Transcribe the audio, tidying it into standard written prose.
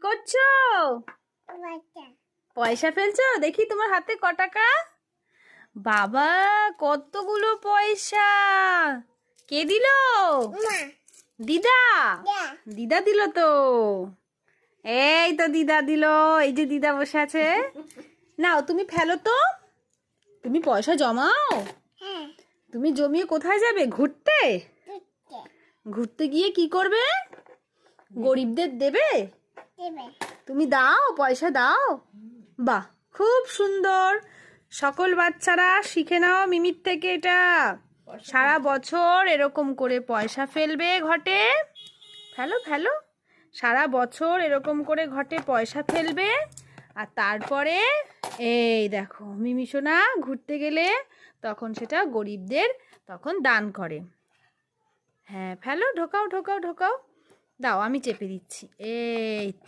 করছো? পয়সা ফেলছো? দেখি তোমার হাতে ক টাকা। বাবা, কতগুলো পয়সা! কে দিল? দিদা। দিদা দিল তো। এই তো দিদা দিল। এই যে দিদা বসে আছে। নাও তুমি ফেলো তো। তুমি পয়সা জমাও? তুমি জমিয়ে কোথায় যাবে? ঘুরতে? ঘুরতে গিয়ে কি করবে? গরিবদের দেবে? তুমি দাও, পয়সা দাও। বাহ, খুব সুন্দর। সকল বাচ্চারা শিখে নাও মিমির থেকে এটা। সারা বছর এরকম করে পয়সা ফেলবে ঘটে। ফেলো ফেলো। সারা বছর এরকম করে ঘটে পয়সা ফেলবে। আর তারপরে এই দেখো মিমি সোনা ঘুরতে গেলে তখন সেটা গরিবদের তখন দান করে। হ্যাঁ, ফেলো, ঢোকাও ঢোকাও ঢোকাও। দাও, আমি চেপে দিচ্ছি। এই তো।